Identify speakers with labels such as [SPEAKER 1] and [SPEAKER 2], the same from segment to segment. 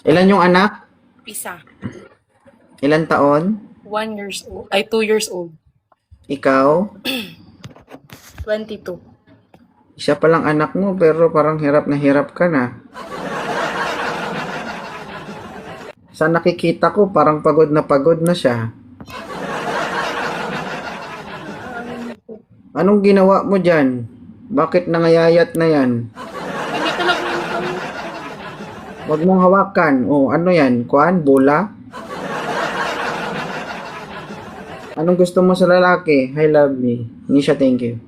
[SPEAKER 1] Ilan yung anak?
[SPEAKER 2] Isa.
[SPEAKER 1] Ilan taon?
[SPEAKER 2] 1 years old. Ay, 2 years old.
[SPEAKER 1] Ikaw?
[SPEAKER 2] 22.
[SPEAKER 1] Isa palang anak mo pero parang hirap na hirap ka na. Sa nakikita ko parang pagod na siya. Anong ginawa mo dyan? Bakit nangayayat na yan?
[SPEAKER 2] Hindi talaga yun.
[SPEAKER 1] Huwag mong hawakan. Oh, ano yan? Kuan? Bola? Anong gusto mo sa lalaki? I love me. Hindi siya thank you.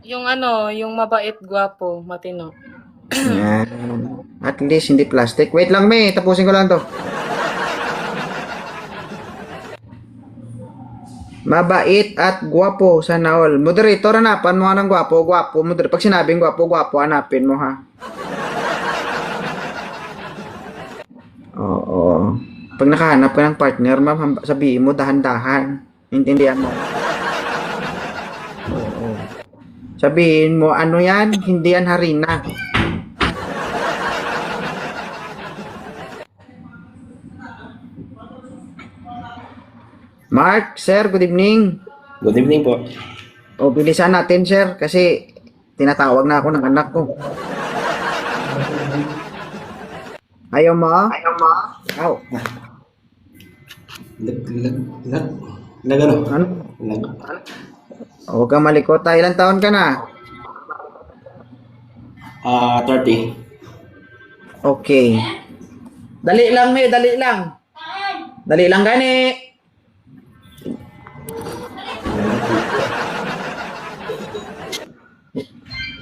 [SPEAKER 2] Yung ano, yung mabait, gwapo, matino.
[SPEAKER 1] Yan. At least hindi plastic. Wait lang, May. Tapusin ko lang to. Mabait at gwapo. Sana all. Moderator, hanapan mo nga ng gwapo. Gwapo. Pag sinabing gwapo, gwapo, hanapin mo ha. Oo. Pag nakahanap ka ng partner, ma'am, sabihin mo dahan-dahan. Intindihan mo. Oo. Sabihin mo, ano yan? Hindi yan harina. Mark, sir, good evening.
[SPEAKER 3] Good evening po.
[SPEAKER 1] O, bilisan natin, sir, kasi tinatawag na ako ng anak ko. Ayaw mo? Ayaw mo? Aw.
[SPEAKER 3] Nagano?
[SPEAKER 1] Ano? O, huwag kang malikot. Ilang taon ka na?
[SPEAKER 3] 30.
[SPEAKER 1] Okay. Dali lang, May. Dali lang. Dali lang, gani.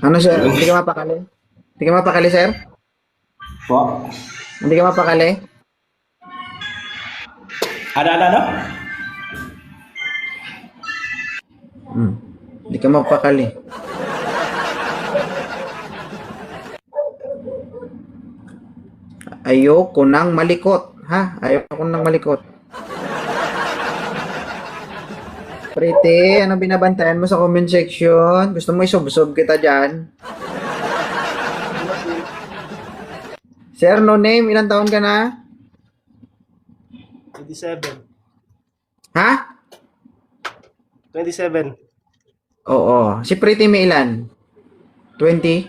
[SPEAKER 1] Ano, sir? Hindi ka mapakali? Hindi ka mapakali, sir?
[SPEAKER 3] Po.
[SPEAKER 1] Hindi ka mapakali?
[SPEAKER 3] Ano?
[SPEAKER 1] Hindi ka mapakali. Ayoko nang malikot. Ha? Ayoko nang malikot. Pretty, ano binabantayan mo sa comment section? Gusto mo isubsob kita dyan? Sir, no name, ilang taon ka na?
[SPEAKER 4] 27.
[SPEAKER 1] Ha?
[SPEAKER 4] 27.
[SPEAKER 1] Oo. Si Pretty may ilan? 20?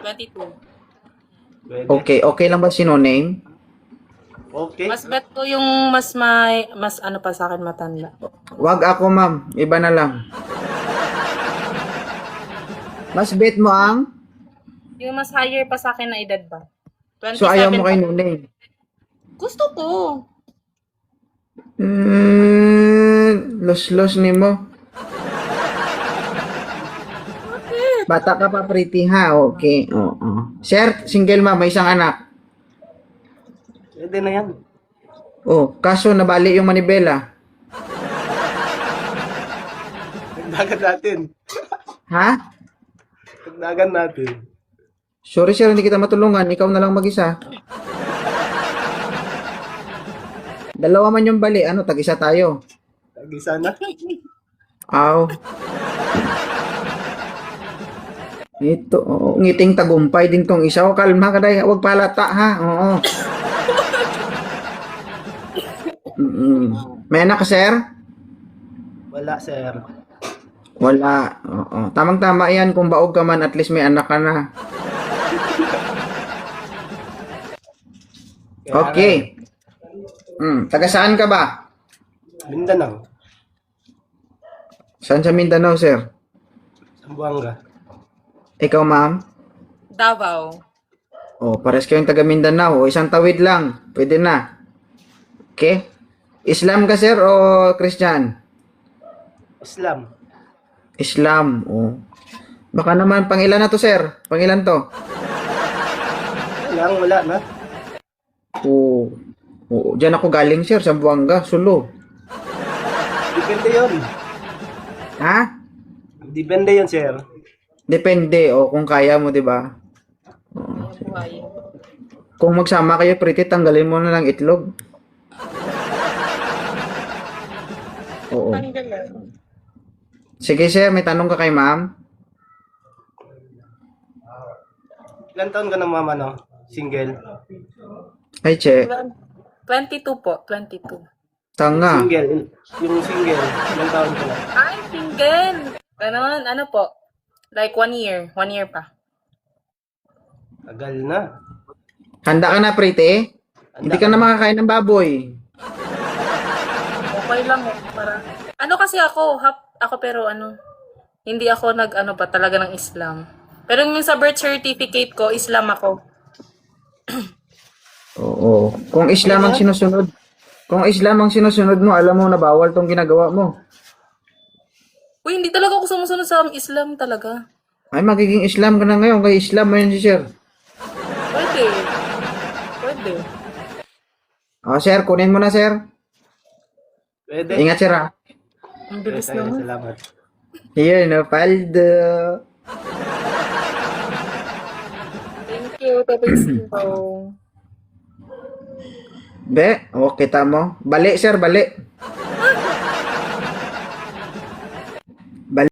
[SPEAKER 2] 22.
[SPEAKER 1] Okay. Okay lang ba si no name?
[SPEAKER 4] Okay.
[SPEAKER 2] Mas bet ko yung mas ano pa sa akin matanda.
[SPEAKER 1] Wag ako, ma'am. Iba na lang. Mas bet mo ang?
[SPEAKER 2] Yung mas higher pa sa akin na edad ba? 27
[SPEAKER 1] So, ayaw mo
[SPEAKER 2] pa.
[SPEAKER 1] kay no name?
[SPEAKER 2] Gusto ko.
[SPEAKER 1] Los ni mo. Bata ka pa, Pretty, ha? Okay. Oo. Sir, single ma'am, may isang anak.
[SPEAKER 4] Pwede na yan.
[SPEAKER 1] Oh, kaso nabali yung manibela.
[SPEAKER 4] Dagdagan natin.
[SPEAKER 1] Ha?
[SPEAKER 4] Dagdagan natin.
[SPEAKER 1] Sorry sir, hindi kita matulungan. Ikaw na lang mag-isa. Dalawa man yung bali. Ano, tag-isa tayo.
[SPEAKER 4] Lagi sana.
[SPEAKER 1] Aw. Ito, oo. Ngiting tagumpay din tong isa. O, kalma ka day. Huwag palata, ha? Oo. May anak ka, sir?
[SPEAKER 4] Wala, sir.
[SPEAKER 1] Wala. Oo. Tamang-tama yan. Kung baog ka man, at least may anak ka na. Okay. Taga saan ka ba?
[SPEAKER 4] Mindanao.
[SPEAKER 1] Saan sa Mindanao, sir?
[SPEAKER 4] Zamboanga.
[SPEAKER 1] Ikaw, ma'am?
[SPEAKER 2] Davao.
[SPEAKER 1] Oh, pares kayong taga Mindanao. Isang tawid lang. Pwede na. Okay? Islam ka, sir, o Christian?
[SPEAKER 4] Islam.
[SPEAKER 1] Islam. Oh. Baka naman, pangilan na to, sir? Pangilan to?
[SPEAKER 4] Wala na.
[SPEAKER 1] Oo. Oo. Diyan ako galing, sir, sa Buanga, Sulu.
[SPEAKER 4] Depende yun.
[SPEAKER 1] Ha?
[SPEAKER 4] Depende yun, sir.
[SPEAKER 1] Depende, o kung kaya mo, di ba?
[SPEAKER 2] Buhay.
[SPEAKER 1] Kung magsama kayo, Pretty, tanggalin mo na lang itlog. Oo.
[SPEAKER 2] Tanggalan.
[SPEAKER 1] Sige, sir, may tanong ka kay ma'am?
[SPEAKER 4] Ilan taon ka na, mama, no? Single.
[SPEAKER 1] Ay, che.
[SPEAKER 2] 22 po, 22.
[SPEAKER 1] Tanga.
[SPEAKER 4] Single. Yung single. Ilang taon ka na?
[SPEAKER 2] Ay, single! Ano po? Like 1 year. 1 year pa.
[SPEAKER 4] Tagal na.
[SPEAKER 1] Handa ka na, Prete? Hindi ka na makakain ng baboy.
[SPEAKER 2] Okay lang eh. Para... Ano kasi ako, ako pero hindi ako ba talaga ng Islam. Pero yung sa birth certificate ko, Islam ako.
[SPEAKER 1] Oo. Kung Islam ang sinusunod mo, alam mo na bawal tong ginagawa mo.
[SPEAKER 2] Uy, hindi talaga ako sumusunod sa Islam talaga.
[SPEAKER 1] Ay, magiging Islam ka na ngayon. Kay Islam mo yun si sir.
[SPEAKER 2] Pwede. Pwede.
[SPEAKER 1] O, sir, kunin mo na, sir.
[SPEAKER 4] Pwede.
[SPEAKER 1] Ingat, sir, ha.
[SPEAKER 2] Ang bilis
[SPEAKER 4] Tayo,
[SPEAKER 2] naman.
[SPEAKER 4] salamat.
[SPEAKER 1] Yun, no, paldo.
[SPEAKER 2] Thank you, Tobisco.
[SPEAKER 1] Be, o, kita mo. Bali, sir, bali.